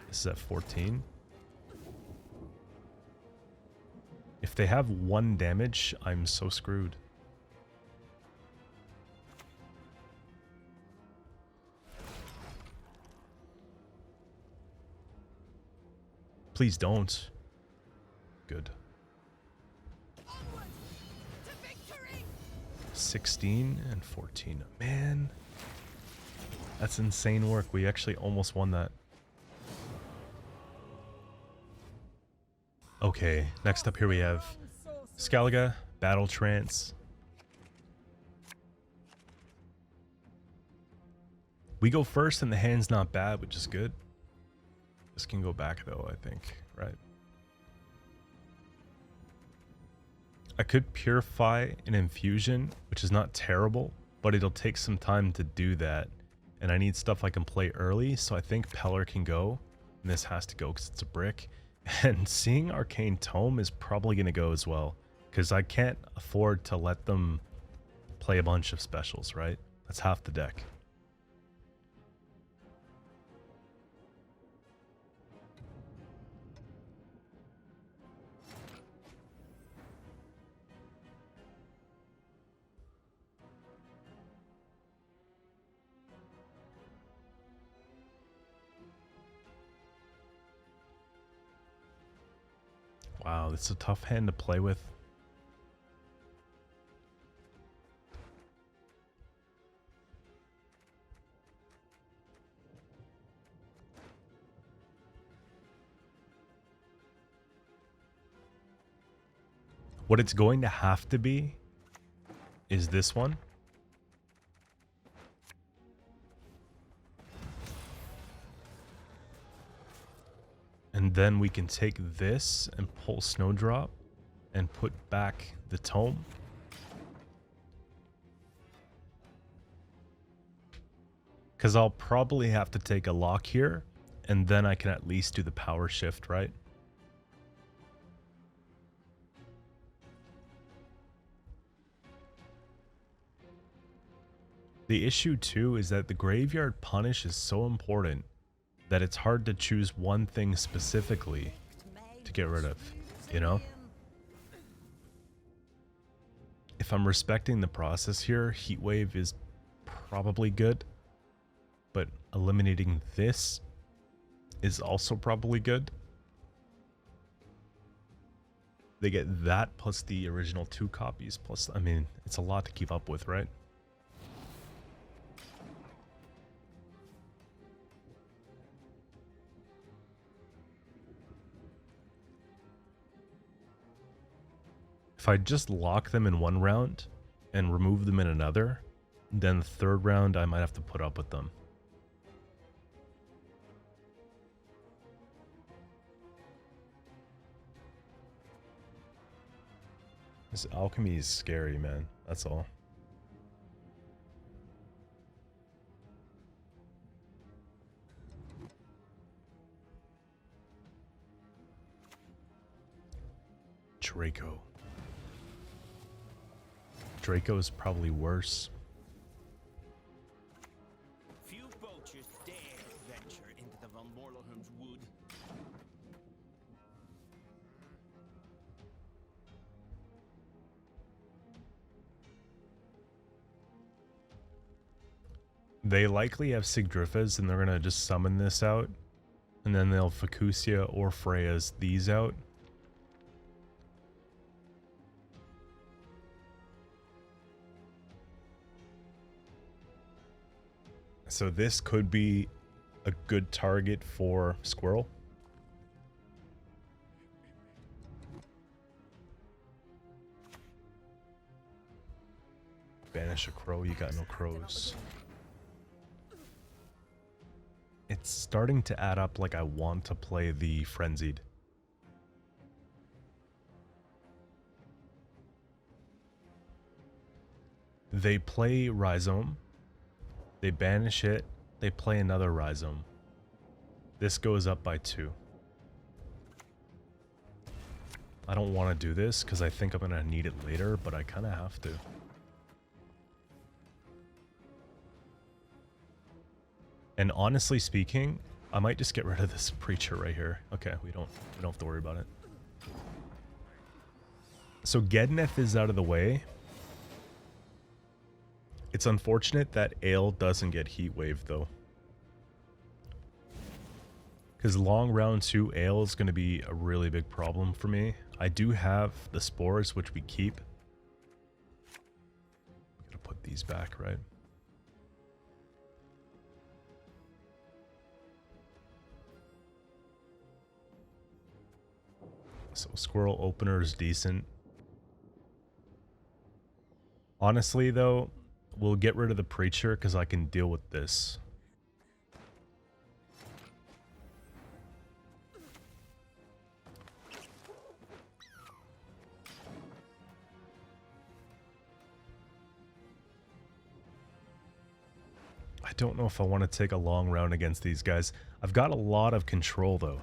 This is at 14. If they have 1 damage, I'm so screwed. Please don't. Good. 16 and 14. Man, that's insane work. We actually almost won that. Okay, next up here we have Skellige, Battle Trance. We go first and the hand's not bad, which is good. This can go back though, I think, right? I could purify an infusion, which is not terrible, but it'll take some time to do that. And I need stuff I can play early, so I think Peller can go. And this has to go because it's a brick. And seeing Arcane Tome is probably going to go as well, because I can't afford to let them play a bunch of specials, right? That's half the deck. Wow, it's a tough hand to play with. What it's going to have to be is this one. And then we can take this and pull Snowdrop and put back the tome. Because I'll probably have to take a lock here, and then I can at least do the power shift, right? The issue too is that the graveyard punish is so important that it's hard to choose one thing specifically to get rid of, you know? If I'm respecting the process here, Heatwave is probably good, but eliminating this is also probably good. They get that plus the original 2 copies, plus, I mean, it's a lot to keep up with, right? If I just lock them in one round and remove them in another, then the third round I might have to put up with them. This alchemy is scary, man. That's all. Draco. Draco is probably worse. Few poachers dare venture into the Von Morlohum's wood. They likely have Sigdriffas, and they're gonna just summon this out, and then they'll Facusia or Freya's these out. So this could be a good target for Squirrel. Banish a crow, you got no crows. It's starting to add up like I want to play the Frenzied. They play Rhizome. They banish it. They play another Rhizome. This goes up by 2. I don't want to do this because I think I'm going to need it later, but I kind of have to. And honestly speaking, I might just get rid of this Preacher right here. Okay, we don't have to worry about it. So Gedneth is out of the way. It's unfortunate that Ale doesn't get Heatwave though. Because long round 2 Ale is going to be a really big problem for me. I do have the spores, which we keep. I'm going to put these back, right? So Squirrel Opener is decent. Honestly though, we'll get rid of the Preacher because I can deal with this. I don't know if I want to take a long round against these guys. I've got a lot of control though.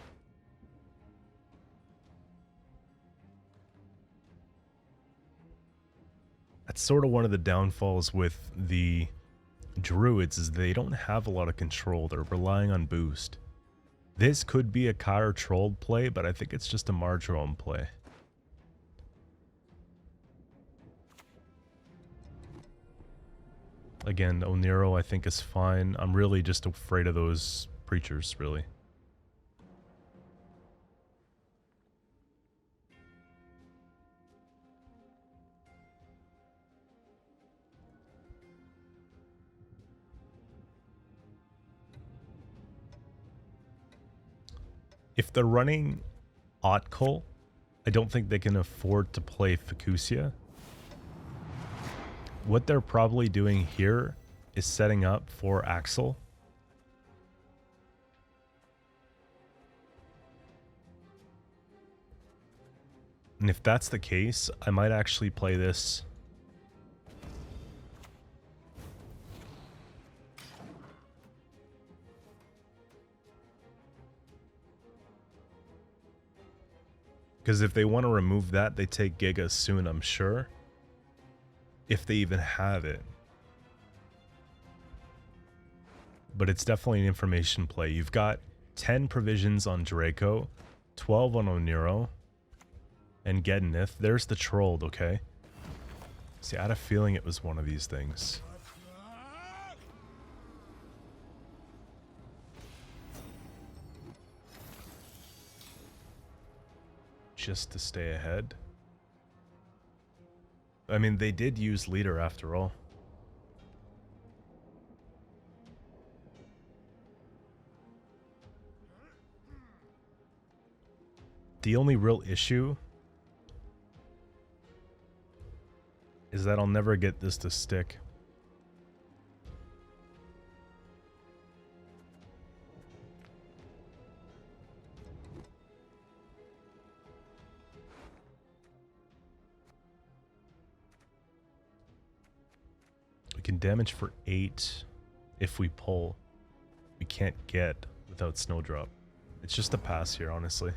That's sort of one of the downfalls with the Druids is they don't have a lot of control. They're relying on boost. This could be a Kyre Trolled play, but I think it's just a Marjoram play. Again, Oniro I think is fine. I'm really just afraid of those Preachers, really. If they're running Otkull, I don't think they can afford to play Ficucia. What they're probably doing here is setting up for Axel. And if that's the case, I might actually play this. Because if they want to remove that, they take Giga soon, I'm sure. If they even have it. But it's definitely an information play. You've got 10 provisions on Draco, 12 on Oniro, and Gednith. There's the Trolled, okay? See, I had a feeling it was one of these things. Just to stay ahead. I mean, they did use leader after all. The only real issue is that I'll never get this to stick. We can damage for 8 if we pull. We can't get without Snowdrop. It's just a pass here, honestly.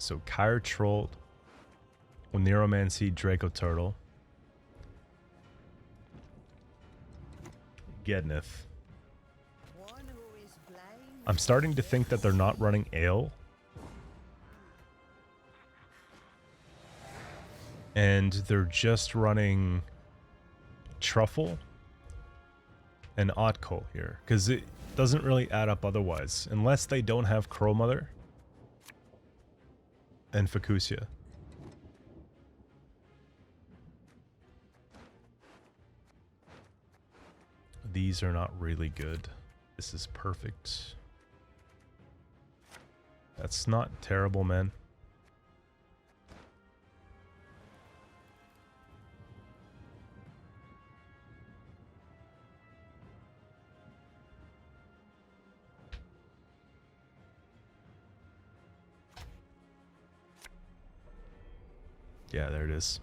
So Kyre Trolled, Oniromancy, Draco Turtle, Gednith. I'm starting to think that they're not running Ale. And they're just running Truffle and Otko here. Because it doesn't really add up otherwise. Unless they don't have Crow Mother and Ficucia. These are not really good. This is perfect. That's not terrible, man. Yeah, there it is.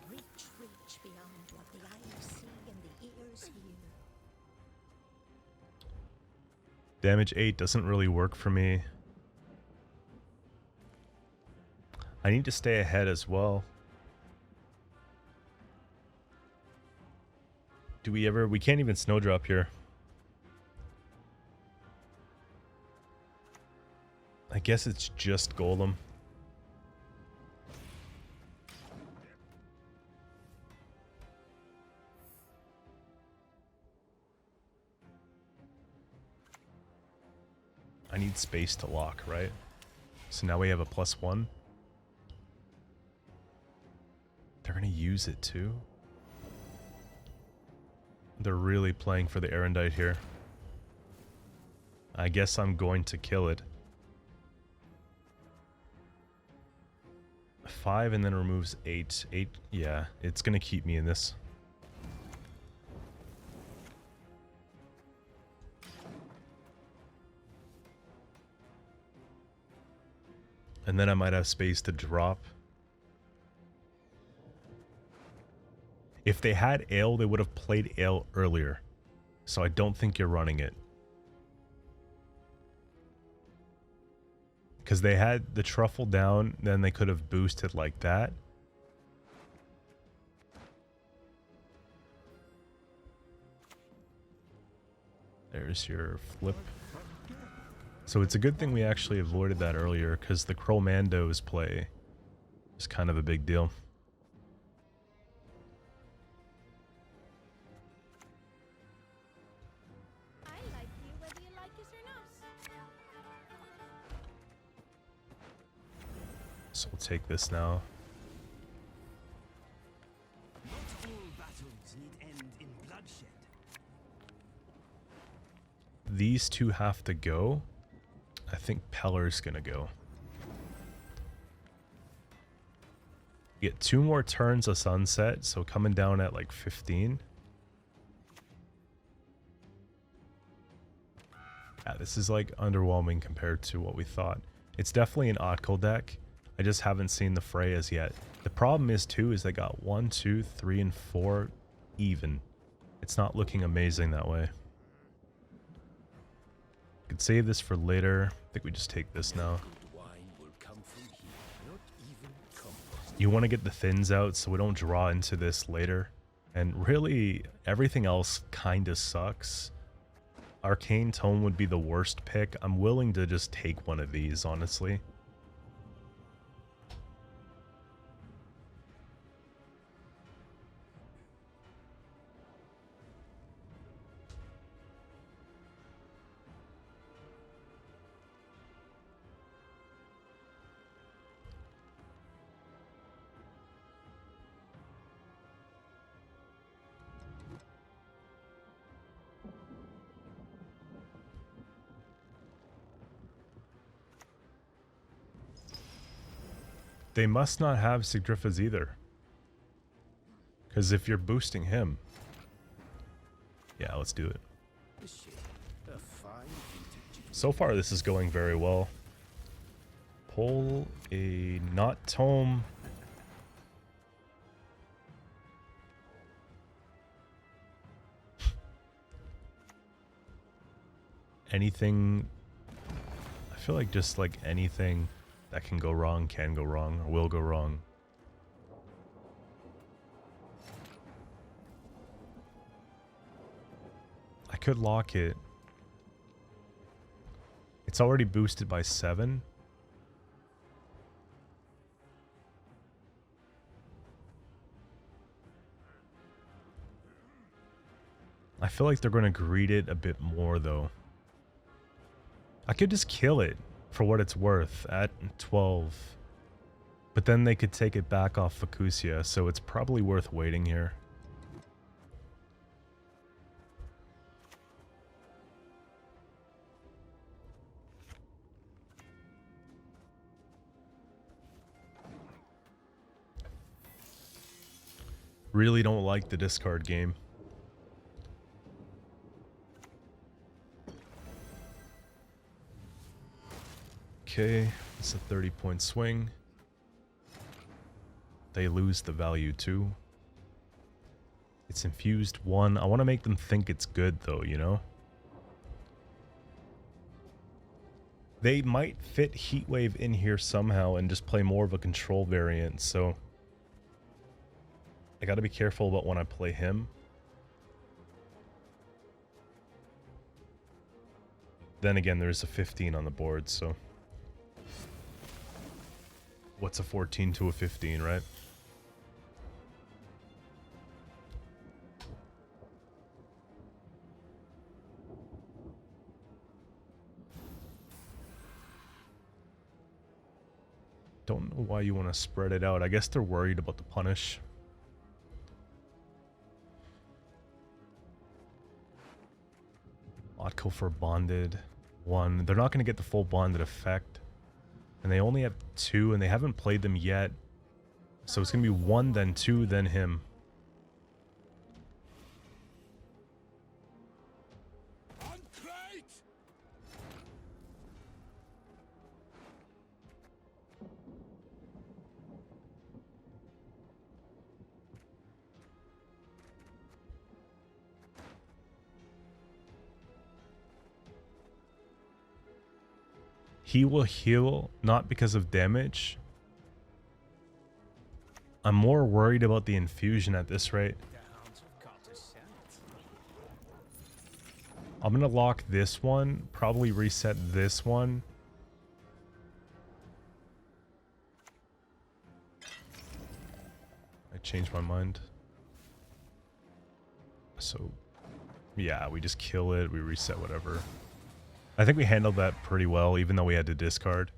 Reach, reach beyond what the eyes see and the ears hear. Damage 8 doesn't really work for me. I need to stay ahead as well. Do we ever... We can't even Snowdrop here. I guess it's just Golem. I need space to lock, right? So now we have a +1. They're gonna use it too. They're really playing for the Erendite here. I guess I'm going to kill it. 5 and then removes 8. 8, yeah, it's gonna keep me in this. And then I might have space to drop. If they had Ale, they would have played Ale earlier. So I don't think you're running it. Because they had the Truffle down, then they could have boosted like that. There's your flip. So it's a good thing we actually avoided that earlier, because the Crowmandos play It's kind of a big deal. I like you whether you like us or not. So we'll take this now. Not all battles need end in bloodshed. These two have to go. I think Peller's gonna go. Get 2 more turns of sunset, so coming down at like 15. Yeah, this is like underwhelming compared to what we thought. It's definitely an Otko deck. I just haven't seen the Freyas yet. The problem is too is they got 1, 2, 3, and 4 even. It's not looking amazing that way. Could save this for later. I think we just take this now. Good wine will come from here, not even compost. You want to get the thins out so we don't draw into this later. And really, everything else kind of sucks. Arcane Tome would be the worst pick. I'm willing to just take one of these, honestly. They must not have Sigdriffas either. Because if you're boosting him... Yeah, let's do it. A shame. A fine vintage. So far, this is going very well. Pull a not tome. Anything... I feel like just like anything that can go wrong, or will go wrong. I could lock it. It's already boosted by 7. I feel like they're going to greed it a bit more though. I could just kill it for what it's worth at 12. But then they could take it back off Fukusia, so it's probably worth waiting here. Really don't like the discard game. Okay, it's a 30-point swing. They lose the value too. It's infused 1. I want to make them think it's good though, you know? They might fit Heatwave in here somehow and just play more of a control variant, so... I gotta be careful about when I play him. Then again, there's a 15 on the board, so... What's a 14 to a 15, right? Don't know why you want to spread it out. I guess they're worried about the punish. Otko for bonded 1. They're not going to get the full bonded effect. And they only have 2, and they haven't played them yet. So it's going to be 1, then 2, then him. He will heal, not because of damage. I'm more worried about the infusion at this rate. I'm gonna lock this one, probably reset this one. changed my mind. So, yeah, we just kill it. We reset whatever. I think we handled that pretty well, even though we had to discard.